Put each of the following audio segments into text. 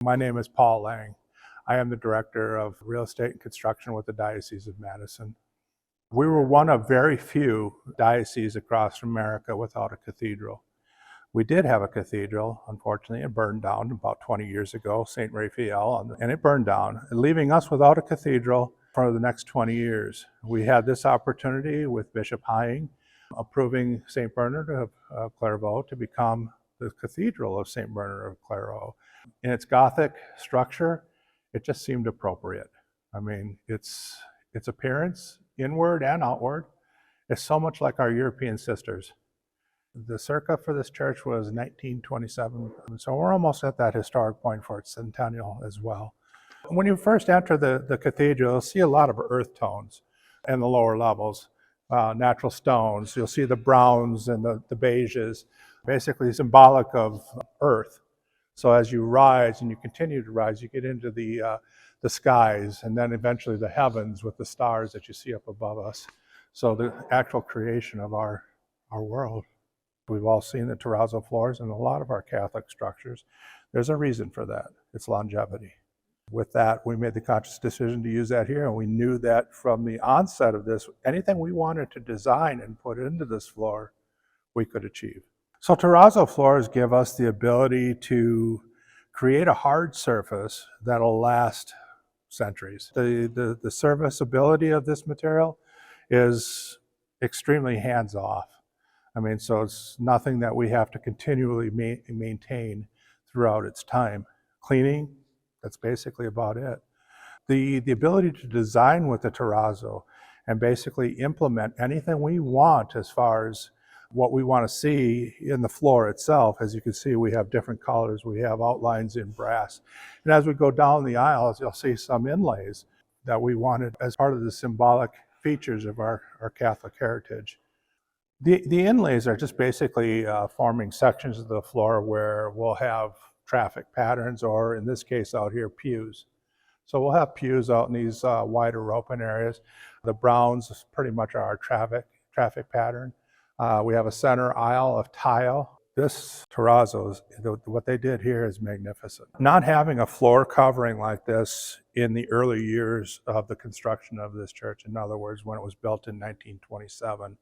My name is Paul Lang. I am the Director of Real Estate and Construction with the Diocese of Madison. We were one of very few dioceses across America without a cathedral. We did have a cathedral. Unfortunately, it burned down about 20 years ago, St. Raphael, and it burned down, leaving us without a cathedral for the next 20 years. We had this opportunity with Bishop Hying approving St. Bernard of Clairvaux to become the Cathedral of St. Bernard of Clairvaux. In its Gothic structure, it just seemed appropriate. I mean, its appearance, inward and outward, is so much like our European sisters. The circa for this church was 1927, so we're almost at that historic point for its centennial as well. When you first enter the cathedral, you'll see a lot of earth tones in the lower levels, natural stones. You'll see the browns and the beiges, basically symbolic of earth. So as you rise and you continue to rise, you get into the skies and then eventually the heavens with the stars that you see up above us. So the actual creation of our world. We've all seen the terrazzo floors in a lot of our Catholic structures. There's a reason for that. It's longevity. With that, we made the conscious decision to use that here, and we knew that from the onset of this, anything we wanted to design and put into this floor, we could achieve. So terrazzo floors give us the ability to create a hard surface that'll last centuries. The serviceability of this material is extremely hands-off. I mean, so it's nothing that we have to continually maintain throughout its time. Cleaning, that's basically about it. The ability to design with the terrazzo and basically implement anything we want as far as what we want to see in the floor itself. As you can see, we have different colors. We have outlines in brass. And as we go down the aisles, you'll see some inlays that we wanted as part of the symbolic features of our Catholic heritage. The inlays are just basically forming sections of the floor where we'll have traffic patterns, or in this case out here, pews. So we'll have pews out in these wider open areas. The browns pretty much are our traffic pattern. We have a center aisle of tile. This terrazzo, what they did here is magnificent. Not having a floor covering like this in the early years of the construction of this church, in other words, when it was built in 1927,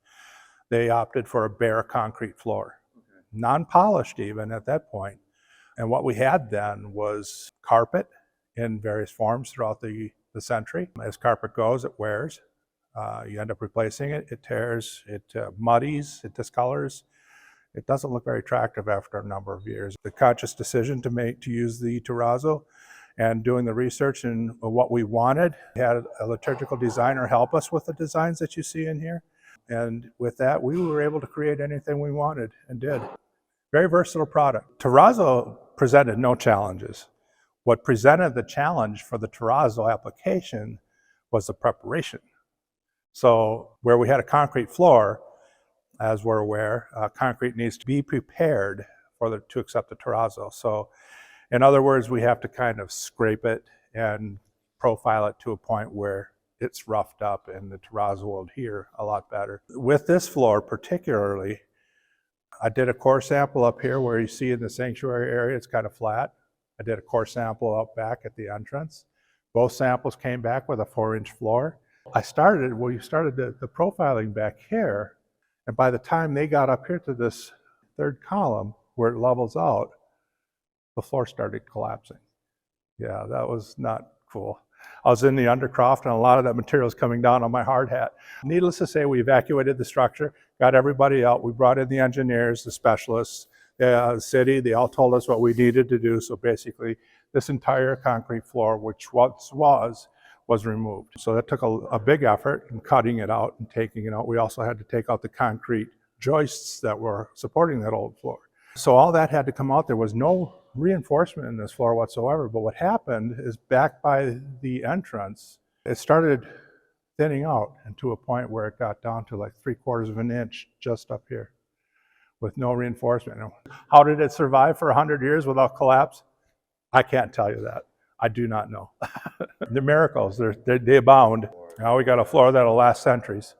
they opted for a bare concrete floor, non-polished even at that point. And what we had then was carpet in various forms throughout the century. As carpet goes, it wears. You end up replacing it, it tears, it muddies, it discolors. It doesn't look very attractive after a number of years. The conscious decision to use the terrazzo and doing the research and what we wanted, had a liturgical designer help us with the designs that you see in here. And with that, we were able to create anything we wanted and did. Very versatile product. Terrazzo presented no challenges. What presented the challenge for the terrazzo application was the preparation. So where we had a concrete floor, as we're aware, concrete needs to be prepared to accept the terrazzo. So in other words, we have to kind of scrape it and profile it to a point where it's roughed up and the terrazzo will adhere a lot better. With this floor particularly, I did a core sample up here where you see in the sanctuary area, it's kind of flat. I did a core sample up back at the entrance. Both samples came back with a 4-inch floor. We started the profiling back here, and by the time they got up here to this third column where it levels out, the floor started collapsing. Yeah, that was not cool. I was in the undercroft and a lot of that material is coming down on my hard hat. Needless to say, we evacuated the structure, got everybody out. We brought in the engineers, the specialists, the city. They all told us what we needed to do. So basically, this entire concrete floor, which once was removed. So that took a big effort in cutting it out and taking it out. We also had to take out the concrete joists that were supporting that old floor. So all that had to come out. There was no reinforcement in this floor whatsoever. But what happened is back by the entrance, it started thinning out and to a point where it got down to like 3/4 of an inch just up here with no reinforcement. How did it survive for 100 years without collapse? I can't tell you that. I do not know. The miracles, they abound. Now we got a floor that'll last centuries.